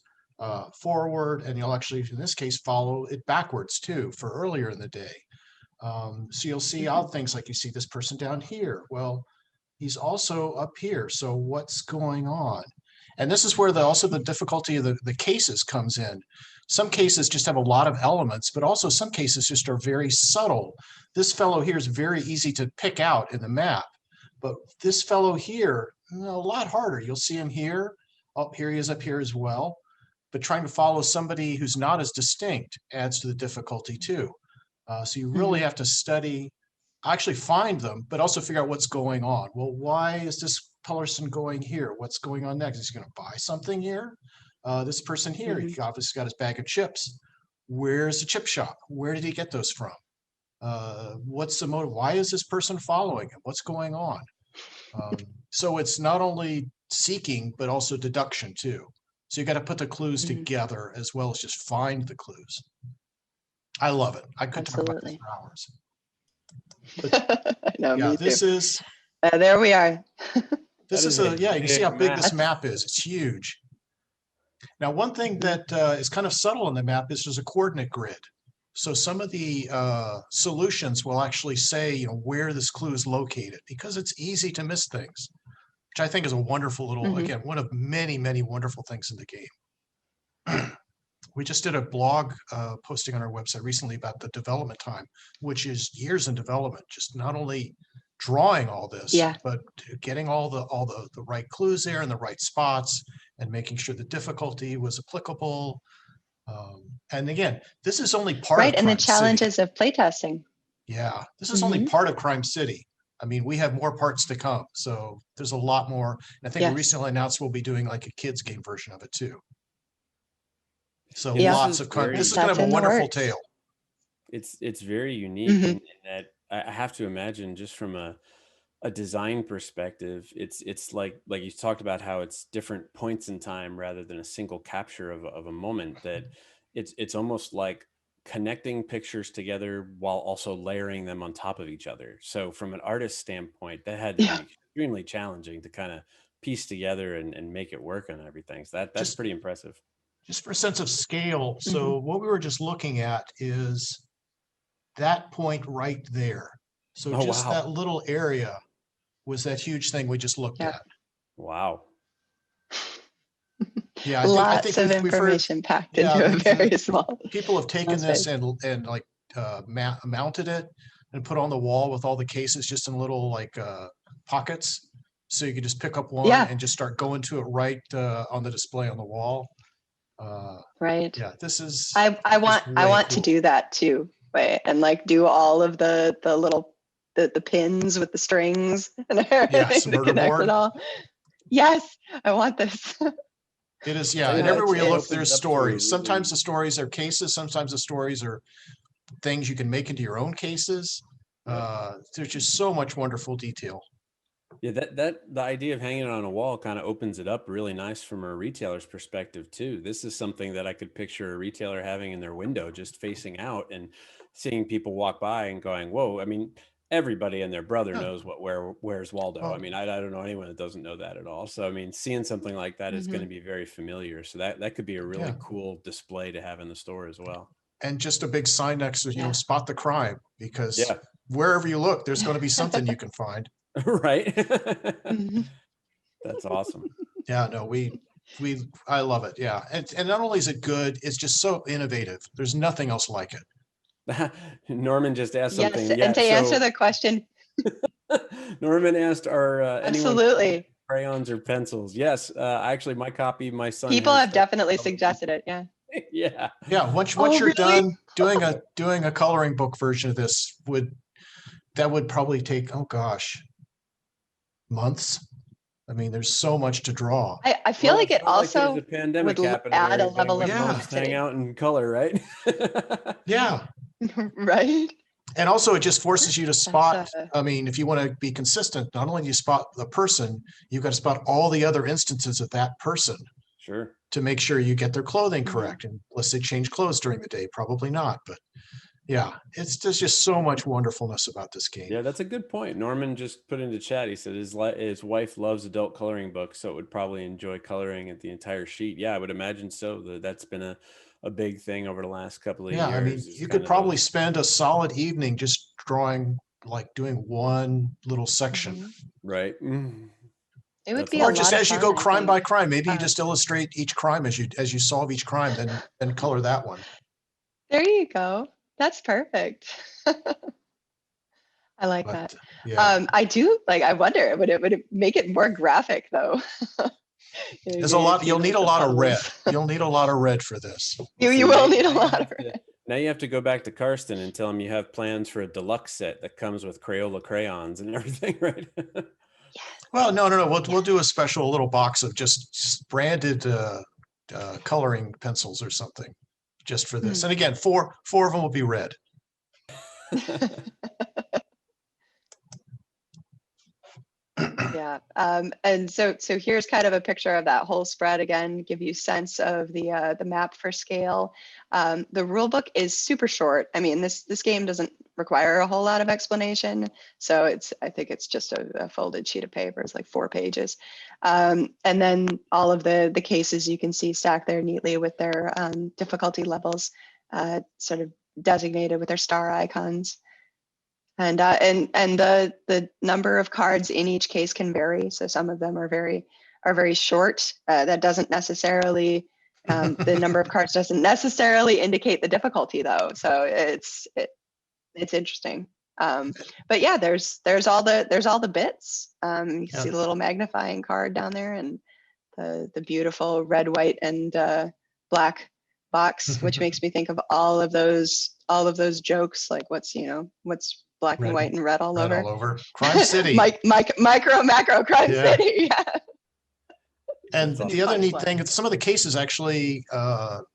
forward, and you'll actually, in this case, follow it backwards too for earlier in the day. So you'll see odd things like you see this person down here. Well, he's also up here. So what's going on? And this is where also the difficulty of the cases comes in. Some cases just have a lot of elements, but also some cases just are very subtle. This fellow here is very easy to pick out in the map, but this fellow here, a lot harder. You'll see him here. Oh, here he is up here as well. But trying to follow somebody who's not as distinct adds to the difficulty too. So you really have to study, actually find them, but also figure out what's going on. Well, why is this person going here? What's going on next? Is he going to buy something here? This person here, he obviously got his bag of chips. Where's the chip shop? Where did he get those from? What's the motive? Why is this person following him? What's going on? So it's not only seeking, but also deduction too. So you got to put the clues together as well as just find the clues. I love it. I could talk about this for hours. But, no, yeah, this is. There we are. This is you can see how big this map is. It's huge. Now, one thing that is kind of subtle in the map is there's a coordinate grid. So some of the solutions will actually say, where this clue is located, because it's easy to miss things, which I think is a wonderful little, again, one of many, many wonderful things in the game. We just did a blog posting on our website recently about the development time, which is years in development, just not only drawing all this, Yeah. but getting all the right clues there in the right spots and making sure the difficulty was applicable. And again, this is only part Right, of and the Crime City. challenges of playtesting. Yeah, this is only part of Crime City. I mean, we have more parts to come, so there's a lot more. And I think we Yes. recently announced we'll be doing like a kids game version of it too. So Yeah, lots of content. This is going to That's have a in the wonderful works. tale. It's very unique in that I have to imagine, just from a design perspective, it's like you talked about how it's different points in time rather than a single capture of a moment, that it's almost like connecting pictures together while also layering them on top of each other. So from an artist standpoint, that had to be extremely challenging to kind of piece together and make it work on everything. So that's Just- pretty impressive. Just for a sense of scale. So what we were just looking at is that point right there. So Oh, just wow. that little area was that huge thing we just looked at. Wow. Yeah, I Lots think of we've heard, information packed into a very small. people have taken small this space. and like mounted it and put on the wall with all the cases just in little like pockets. So you can just pick up one and just start going to it right on the display on the wall. Right. Yeah, this is. I want to do that too, right? And like do all of the little the pins with the strings and everything to connect it all. Yes, I want this. It is, yeah. And everywhere you look, there's stories. Sometimes the stories are cases. Sometimes the stories are things you can make into your own cases. There's just so much wonderful detail. Yeah, the idea of hanging it on a wall kind of opens it up really nice from a retailer's perspective too. This is something that I could picture a retailer having in their window, just facing out and seeing people walk by and going, "Whoa!" I mean, everybody and their brother knows where's Waldo. I mean, I don't know anyone that doesn't know that at all. So I mean, seeing something like that is going to be very familiar. So that could be a really cool display to have in the store as well. And just a big sign next to, spot the crime, because wherever you look, there's going to be something you can find. Right. That's awesome. Yeah, no, I love it. Yeah. And not only is it good, it's just so innovative. There's nothing else like it. Norman just asked something. Yes, and to answer the question. Norman asked, are absolutely anyone crayons or pencils? Yes. Actually, my copy, my son. People have definitely suggested it. Yeah. Yeah. Once you're done doing a coloring book version of this, that would probably take, oh gosh, months. I mean, there's so much to draw. I feel like it also like a pandemic would add a level of hang out and color, right? Yeah. Right. And also it just forces you to spot, I mean, if you want to be consistent, not only do you spot the person, you've got to spot all the other instances of that person. Sure. To make sure you get their clothing correct. And unless they change clothes during the day, probably not. But yeah, there's just so much wonderfulness about this game. Yeah, that's a good point. Norman just put into chat, he said his wife loves adult coloring books, so it would probably enjoy coloring at the entire sheet. Yeah, I would imagine so. That's been a big thing over the last couple of years. Yeah, I mean, you could probably spend a solid evening just drawing, like doing one little section. Right. It would be or just as you go crime by crime, maybe you just illustrate each crime as you solve each crime, then color that one. There you go. That's perfect. I like that. Yeah. I do I wonder, would it make it more graphic though? There's a lot, you'll need a lot of red. You'll need a lot of red for this. You will need a lot of red. Now you have to go back to Karsten and tell him you have plans for a deluxe set that comes with Crayola crayons and everything, right? Well, no. We'll do a special little box of just branded coloring pencils or something just for this. And again, four of them will be red. Yeah. And so here's kind of a picture of that whole spread again, give you sense of the map for scale. The rule book is super short. I mean, this game doesn't require a whole lot of explanation. So I think it's just a folded sheet of paper. It's like 4 pages. And then all of the cases you can see stacked there neatly with their difficulty levels sort of designated with their star icons. And the number of cards in each case can vary. So some of them are very short. That doesn't necessarily The number of cards doesn't necessarily indicate the difficulty, though. So it's interesting. But yeah, there's all the bits. You see the little magnifying card down there, and the beautiful red, white, and black box, which makes me think of all of those jokes, like what's black and white and red all over. All over. Crime City. Micro, macro, Crime City. Yeah. And the other neat thing is some of the cases actually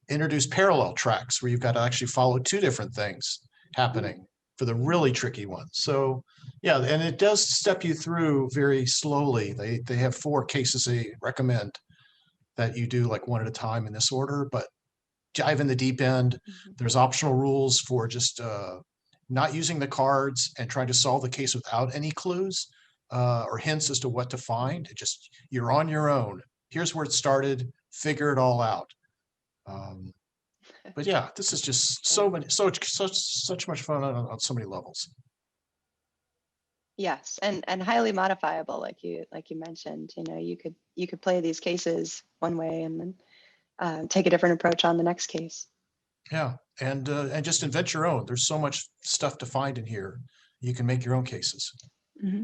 introduce parallel tracks where you've got to actually follow two different things happening for the really tricky ones. So yeah, and it does step you through very slowly. They have 4 cases they recommend that you do like one at a time in this order, but dive in the deep end. There's optional rules for just not using the cards and trying to solve the case without any clues or hints as to what to find. It just, you're on your own. Here's where it started, figure it all out. But yeah, this is just such much fun on so many levels. Yes, and highly modifiable, like you mentioned. You could play these cases one way and then take a different approach on the next case. Yeah, and just invent your own. There's so much stuff to find in here. You can make your own cases. Mm-hmm.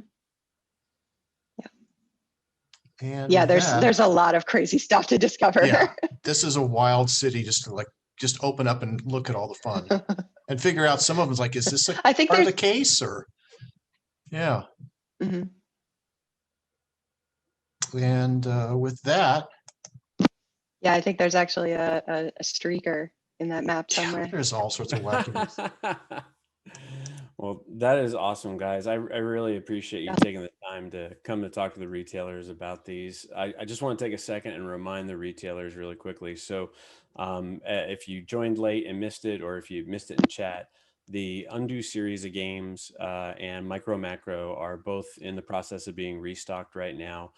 And yeah, there's a lot of crazy stuff to discover. Yeah, this is a wild city just to just open up and look at all the fun and figure out. Some of them's like, is this a I think part of the case or? Yeah. Mm-hmm. And with that. Yeah, I think there's actually a streaker in that map somewhere. Yeah, there's all sorts of wackiness. Well, that is awesome, guys. I really appreciate you taking the time to come to talk to the retailers about these. I just want to take a second and remind the retailers really quickly. So if you joined late and missed it, or if you missed it in chat, the Undo series of games and Micro Macro are both in the process of being restocked right now.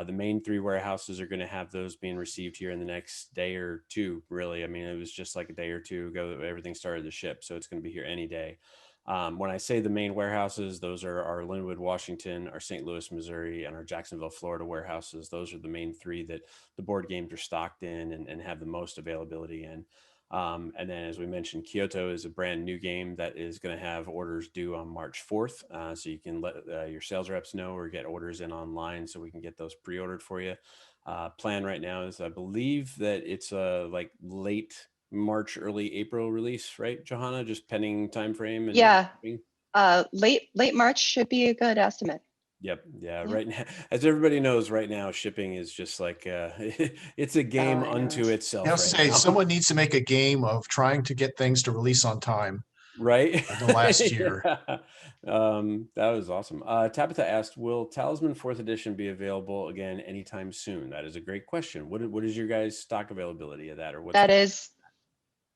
The main 3 warehouses are going to have those being received here in the next day or 2, really. I mean, it was just like a day or 2 ago that everything started to ship, so it's going to be here any day. When I say the main warehouses, those are our Linwood, Washington, our St. Louis, Missouri, and our Jacksonville, Florida warehouses. Those are the main 3 that the board games are stocked in and have the most availability in. And then, as we mentioned, Kyoto is a brand new game that is going to have orders due on March 4th. So you can let your sales reps know or get orders in online so we can get those pre-ordered for you. Plan right now is, I believe that it's like late March, early April release, right, Johanna? Just pending time frame. And yeah, late March should be a good estimate. Yep. Yeah. Right now, as everybody knows, right now shipping is just like it's a game unto itself. I'll say someone needs to make a game of trying to get things to release on time. Right. The last year. Yeah. That was awesome. Tabitha asked, will Talisman 4th edition be available again anytime soon? That is a great question. What is your guys' stock availability of that, or what's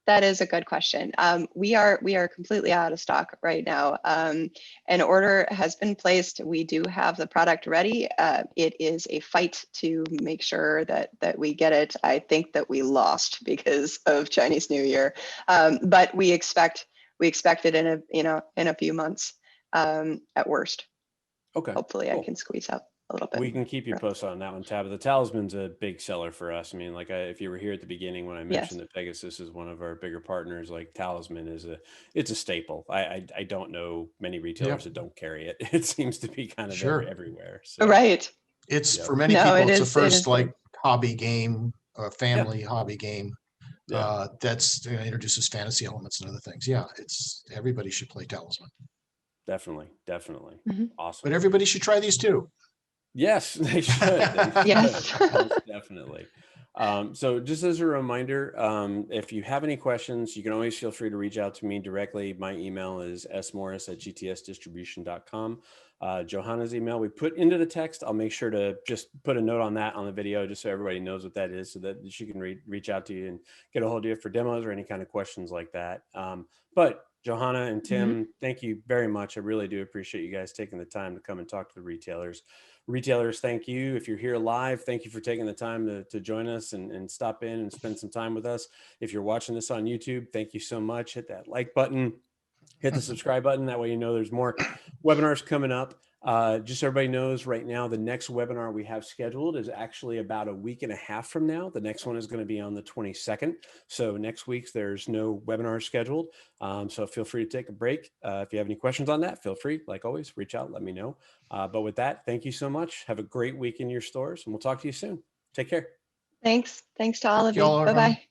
that is a good question. We are completely out of stock right now. An order has been placed. We do have the product ready. It is a fight to make sure that we get it. I think that we lost because of Chinese New Year, but we expect it in a few months at worst. Okay. Hopefully, cool. I can squeeze out a little bit. We can keep you posted on that one, Tab. The Talisman's a big seller for us. I mean, like if you were here at the beginning when I mentioned that Pegasus is one of our bigger partners, like Talisman it's a staple. I don't know many retailers that don't carry it. It seems to be kind of everywhere. So. Right. It's for many people, it's the first like hobby game, family hobby game. That's introduces fantasy elements and other things. Yeah, everybody should play Talisman. Definitely. Mm-hmm. Awesome. But everybody should try these too. Yes, they should. Yes. Definitely. So just as a reminder, if you have any questions, you can always feel free to reach out to me directly. My email is smorris@gtsdistribution.com. Johanna's email we put into the text. I'll make sure to just put a note on that on the video, just so everybody knows what that is, so that she can reach out to you and get a hold of you for demos or any kind of questions like that. But Johanna and Tim, thank you very much. I really do appreciate you guys taking the time to come and talk to the retailers. Retailers, thank you. If you're here live, thank you for taking the time to join us and stop in and spend some time with us. If you're watching this on YouTube, thank you so much. Hit that like button, hit the subscribe button. That way you know there's more webinars coming up. Just so everybody knows, right now, the next webinar we have scheduled is actually about a week and a half from now. The next one is going to be on the 22nd. So next week, there's no webinar scheduled. So feel free to take a break. If you have any questions on that, feel free, like always, reach out, let me know. But with that, thank you so much. Have a great week in your stores, and we'll talk to you soon. Take care. Thanks to all of Y'all you. are, Bye-bye.